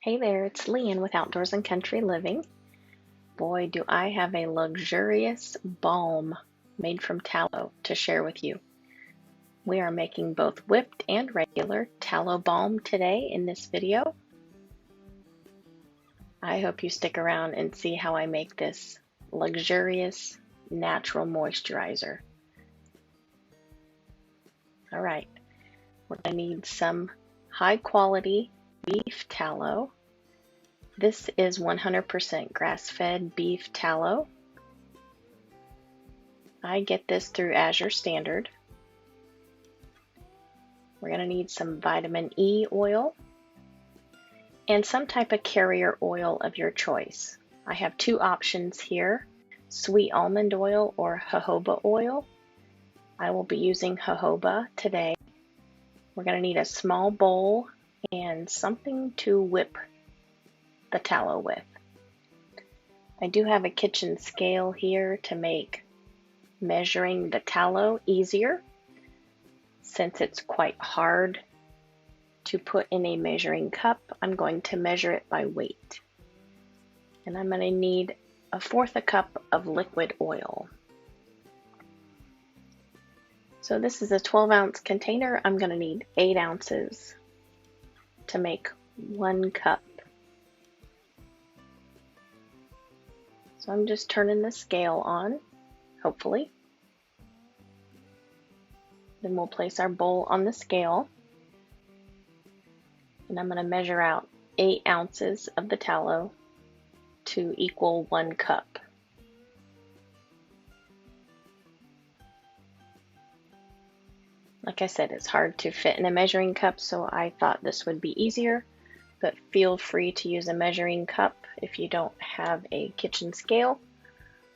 Hey there, it's Leanne with Outdoors and Country Living. Boy, do I have a luxurious balm made from tallow to share with you. We are making both whipped and regular tallow balm today in this video. I hope you stick around and see how I make this luxurious natural moisturizer. All right, we're going to need some high quality beef tallow. This is 100% grass-fed beef tallow. I get this through Azure Standard. We're going to need some vitamin E oil and some type of carrier oil of your choice. I have two options here, sweet almond oil or jojoba oil. I will be using jojoba today. We're going to need a small bowl and something to whip the tallow with. I do have a kitchen scale here to make measuring the tallow easier, since it's quite hard to put in a measuring cup. I'm going to measure it by weight. And I'm going to need 1/4 cup of liquid oil. So this is a 12-ounce container. I'm going to need 8 ounces to make 1 cup. So I'm just turning the scale on, hopefully. Then we'll place our bowl on the scale. And I'm going to measure out 8 ounces of the tallow to equal 1 cup. Like I said, it's hard to fit in a measuring cup, so I thought this would be easier, but feel free to use a measuring cup if you don't have a kitchen scale,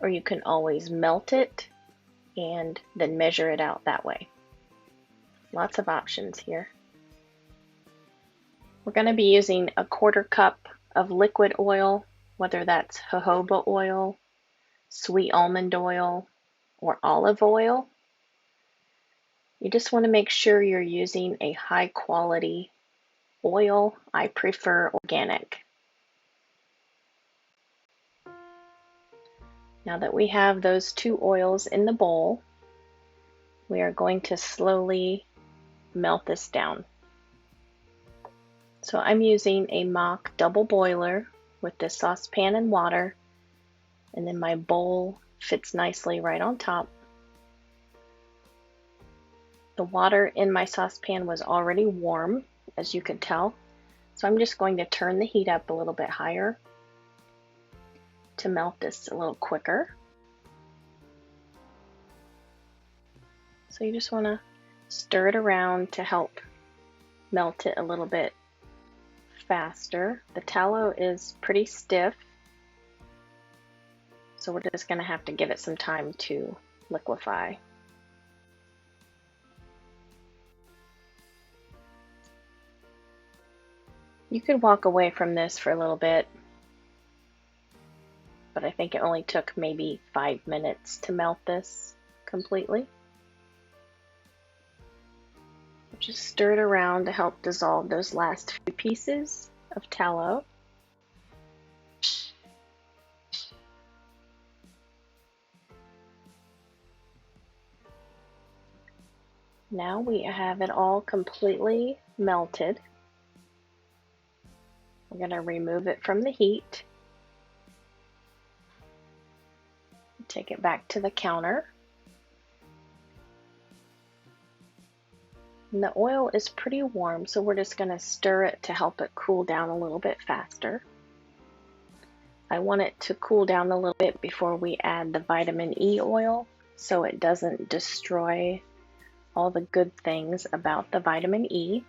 or you can always melt it and then measure it out that way. Lots of options here. We're going to be using 1/4 cup of liquid oil, whether that's jojoba oil, sweet almond oil, or olive oil. You just want to make sure you're using a high quality oil. I prefer organic. Now that we have those two oils in the bowl, we are going to slowly melt this down. So I'm using a mock double boiler with this saucepan and water, and then my bowl fits nicely right on top. The water in my saucepan was already warm, as you could tell, so I'm just going to turn the heat up a little bit higher to melt this a little quicker. So you just want to stir it around to help melt it a little bit faster. The tallow is pretty stiff, so we're just going to have to give it some time to liquefy. You could walk away from this for a little bit, but I think it only took maybe 5 minutes to melt this completely. Just stir it around to help dissolve those last few pieces of tallow. Now we have it all completely melted. We're going to remove it from the heat. Take it back to the counter. And the oil is pretty warm, so we're just going to stir it to help it cool down a little bit faster. I want it to cool down a little bit before we add the vitamin E oil, so it doesn't destroy all the good things about the vitamin E.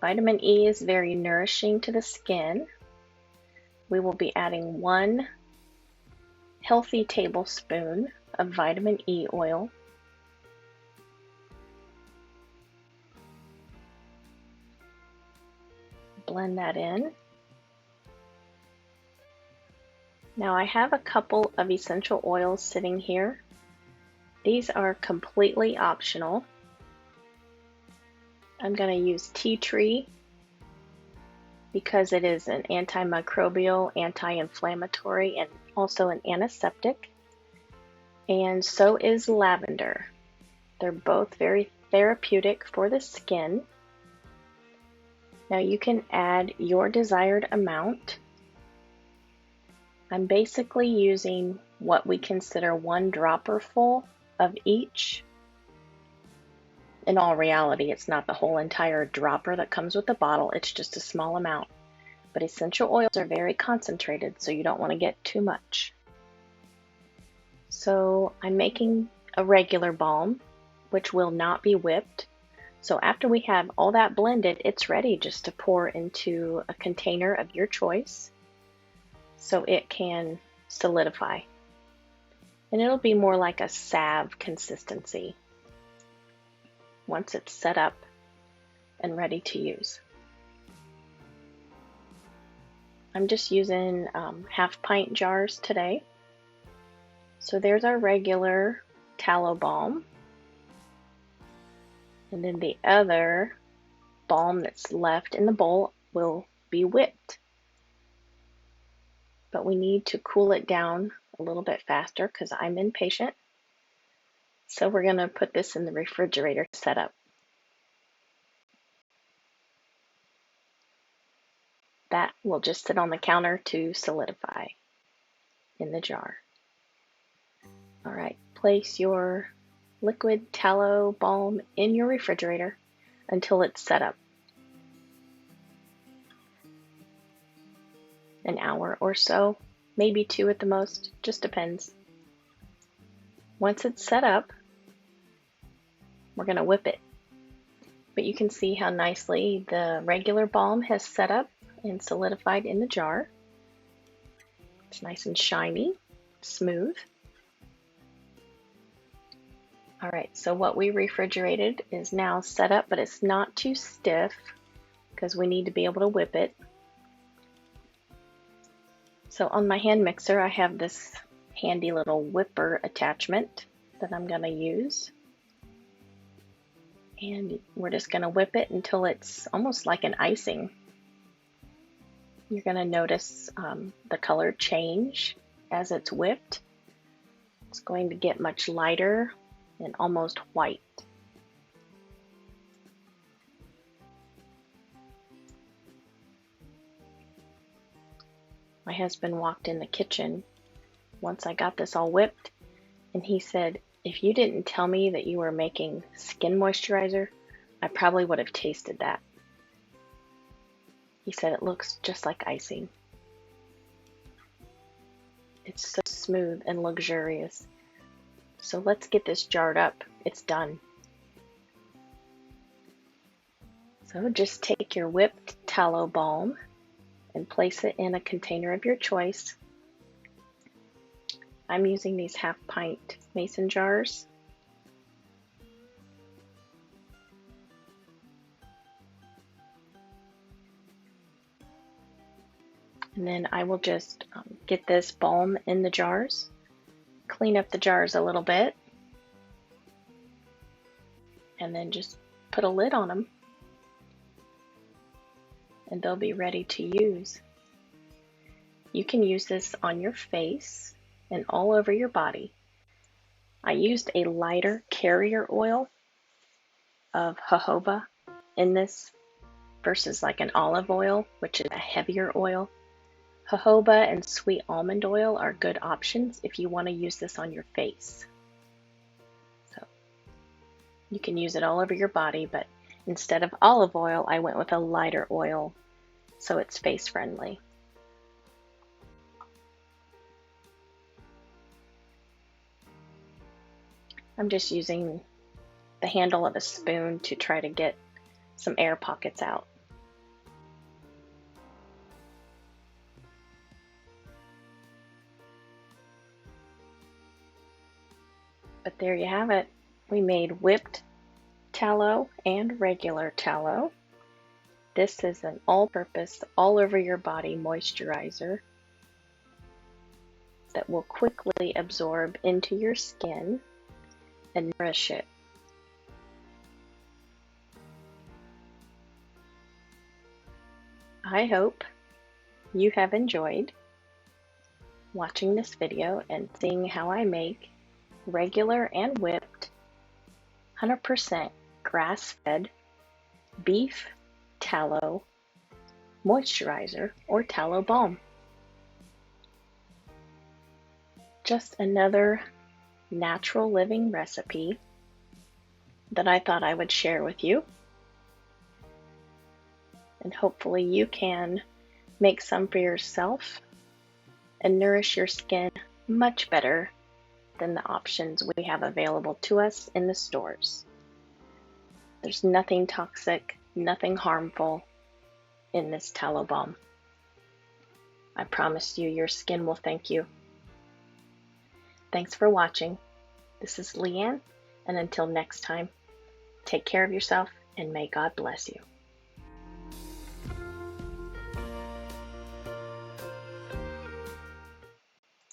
Vitamin E is very nourishing to the skin. We will be adding 1 healthy tablespoon of vitamin E oil. Blend that in. Now I have a couple of essential oils sitting here. These are completely optional. I'm going to use tea tree because it is an antimicrobial, anti-inflammatory, and also an antiseptic. And so is lavender. They're both very therapeutic for the skin. Now you can add your desired amount. I'm basically using what we consider 1 dropper full of each. In all reality, it's not the whole entire dropper that comes with the bottle, it's just a small amount. But essential oils are very concentrated, so you don't want to get too much. So I'm making a regular balm, which will not be whipped. So after we have all that blended, it's ready just to pour into a container of your choice so it can solidify. And it'll be more like a salve consistency once it's set up and ready to use. I'm just using half-pint jars today. So there's our regular tallow balm. And then the other balm that's left in the bowl will be whipped. But we need to cool it down a little bit faster because I'm impatient. So we're going to put this in the refrigerator to set up. That will just sit on the counter to solidify in the jar. All right, place your liquid tallow balm in your refrigerator until it's set up. An hour or so, maybe 2 at the most, just depends. Once it's set up, we're going to whip it. But you can see how nicely the regular balm has set up and solidified in the jar. It's nice and shiny, smooth. All right, so what we refrigerated is now set up, but it's not too stiff because we need to be able to whip it. So on my hand mixer, I have this handy little whipper attachment that I'm going to use. And we're just going to whip it until it's almost like an icing. You're going to notice the color change as it's whipped. It's going to get much lighter and almost white. My husband walked in the kitchen once I got this all whipped, and he said, "If you didn't tell me that you were making skin moisturizer, I probably would have tasted that." He said it looks just like icing. It's so smooth and luxurious. So let's get this jarred up. It's done. So just take your whipped tallow balm and place it in a container of your choice. I'm using these half-pint mason jars. And then I will just get this balm in the jars, clean up the jars a little bit, and then just put a lid on them. And they'll be ready to use. You can use this on your face and all over your body. I used a lighter carrier oil of jojoba in this versus like an olive oil, which is a heavier oil. Jojoba and sweet almond oil are good options if you want to use this on your face. So you can use it all over your body, but instead of olive oil, I went with a lighter oil so it's face friendly. I'm just using the handle of a spoon to try to get some air pockets out. But there you have it. We made whipped tallow and regular tallow. This is an all-purpose, all-over-your-body moisturizer that will quickly absorb into your skin and nourish it. I hope you have enjoyed watching this video and seeing how I make regular and whipped 100% grass-fed beef tallow moisturizer or tallow balm. Just another natural living recipe that I thought I would share with you. And hopefully you can make some for yourself and nourish your skin much better than the options we have available to us in the stores. There's nothing toxic, nothing harmful in this tallow balm. I promise you, your skin will thank you. Thanks for watching. This is Leanne, and until next time, take care of yourself and may God bless you.